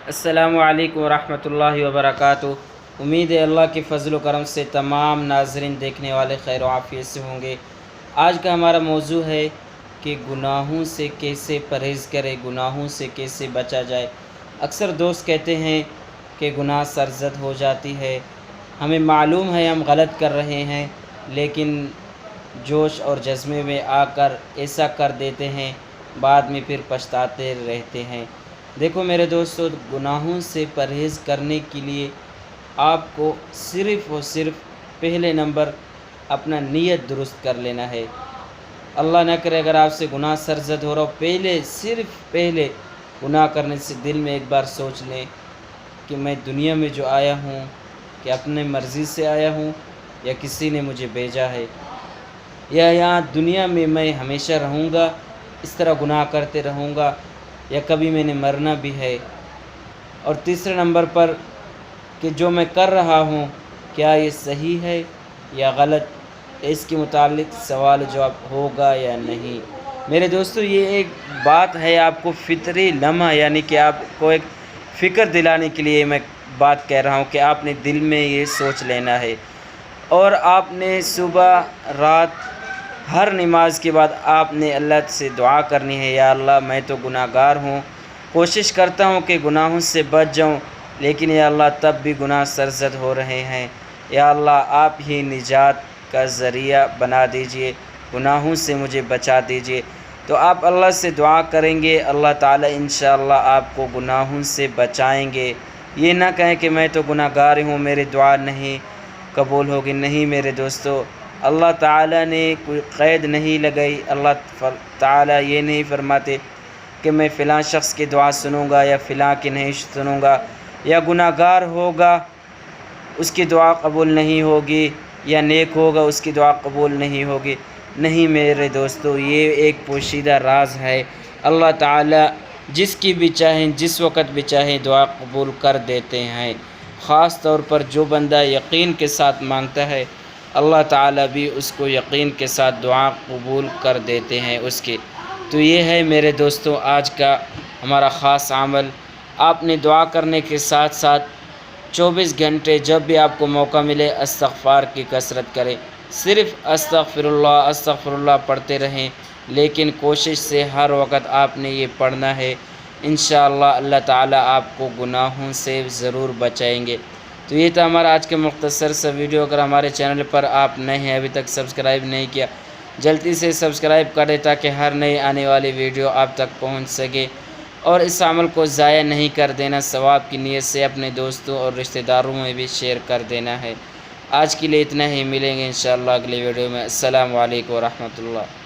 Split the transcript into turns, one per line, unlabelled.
السلام علیکم ورحمۃ اللہ وبرکاتہ۔ امید ہے اللہ کے فضل و کرم سے تمام ناظرین دیکھنے والے خیر و عافیت سے ہوں گے۔ آج کا ہمارا موضوع ہے کہ گناہوں سے کیسے پرہیز کرے، گناہوں سے کیسے بچا جائے۔ اکثر دوست کہتے ہیں کہ گناہ سرزد ہو جاتی ہے، ہمیں معلوم ہے ہم غلط کر رہے ہیں، لیکن جوش اور جذبے میں آ کر ایسا کر دیتے ہیں، بعد میں پھر پچھتاتے رہتے ہیں۔ دیکھو میرے دوستو، گناہوں سے پرہیز کرنے کے لیے آپ کو صرف اور صرف پہلے نمبر اپنا نیت درست کر لینا ہے۔ اللہ نہ کرے اگر آپ سے گناہ سرزد ہو رہا ہو، پہلے گناہ کرنے سے دل میں ایک بار سوچ لیں کہ میں دنیا میں جو آیا ہوں کہ اپنے مرضی سے آیا ہوں یا کسی نے مجھے بھیجا ہے، یا یہاں دنیا میں میں ہمیشہ رہوں گا، اس طرح گناہ کرتے رہوں گا، یا کبھی میں نے مرنا بھی ہے۔ اور تیسرے نمبر پر کہ جو میں کر رہا ہوں کیا یہ صحیح ہے یا غلط، اس کے متعلق سوال و جواب ہوگا یا نہیں۔ میرے دوستو، یہ ایک بات ہے آپ کو فطری لمحہ، یعنی کہ آپ کو ایک فکر دلانے کے لیے میں بات کہہ رہا ہوں کہ آپ نے دل میں یہ سوچ لینا ہے، اور آپ نے صبح رات ہر نماز کے بعد آپ نے اللہ سے دعا کرنی ہے، یا اللہ میں تو گناہ گار ہوں، کوشش کرتا ہوں کہ گناہوں سے بچ جاؤں، لیکن یا اللہ تب بھی گناہ سرزد ہو رہے ہیں، یا اللہ آپ ہی نجات کا ذریعہ بنا دیجئے، گناہوں سے مجھے بچا دیجئے۔ تو آپ اللہ سے دعا کریں گے، اللہ تعالیٰ انشاءاللہ آپ کو گناہوں سے بچائیں گے۔ یہ نہ کہیں کہ میں تو گناہ گار ہوں، میری دعا نہیں قبول ہوگی۔ نہیں میرے دوستو، اللہ تعالیٰ نے کوئی قید نہیں لگائی، اللہ تعالیٰ یہ نہیں فرماتے کہ میں فلاں شخص کی دعا سنوں گا یا فلاں کی نہیں سنوں گا، یا گناہ گار ہوگا اس کی دعا قبول نہیں ہوگی، یا نیک ہوگا اس کی دعا قبول نہیں ہوگی۔ نہیں میرے دوستو، یہ ایک پوشیدہ راز ہے، اللہ تعالیٰ جس کی بھی چاہیں جس وقت بھی چاہیں دعا قبول کر دیتے ہیں۔ خاص طور پر جو بندہ یقین کے ساتھ مانگتا ہے، اللہ تعالیٰ بھی اس کو یقین کے ساتھ دعا قبول کر دیتے ہیں اس کی۔ تو یہ ہے میرے دوستو آج کا ہمارا خاص عمل۔ آپ نے دعا کرنے کے ساتھ ساتھ 24 گھنٹے جب بھی آپ کو موقع ملے استغفار کی کثرت کریں، صرف استغفر اللہ پڑھتے رہیں، لیکن کوشش سے ہر وقت آپ نے یہ پڑھنا ہے۔ انشاءاللہ اللہ تعالیٰ آپ کو گناہوں سے ضرور بچائیں گے۔ تو یہ تھا ہمارا آج کا مختصر سا ویڈیو۔ اگر ہمارے چینل پر آپ نئے ہیں، ابھی تک سبسکرائب نہیں کیا، جلدی سے سبسکرائب کر دیں تاکہ ہر نئی آنے والی ویڈیو آپ تک پہنچ سکے، اور اس عمل کو ضائع نہیں کر دینا، ثواب کی نیت سے اپنے دوستوں اور رشتہ داروں میں بھی شیئر کر دینا ہے۔ آج کے لیے اتنا ہی، ملیں گے انشاءاللہ اگلی ویڈیو میں۔ السلام علیکم ورحمۃ اللہ۔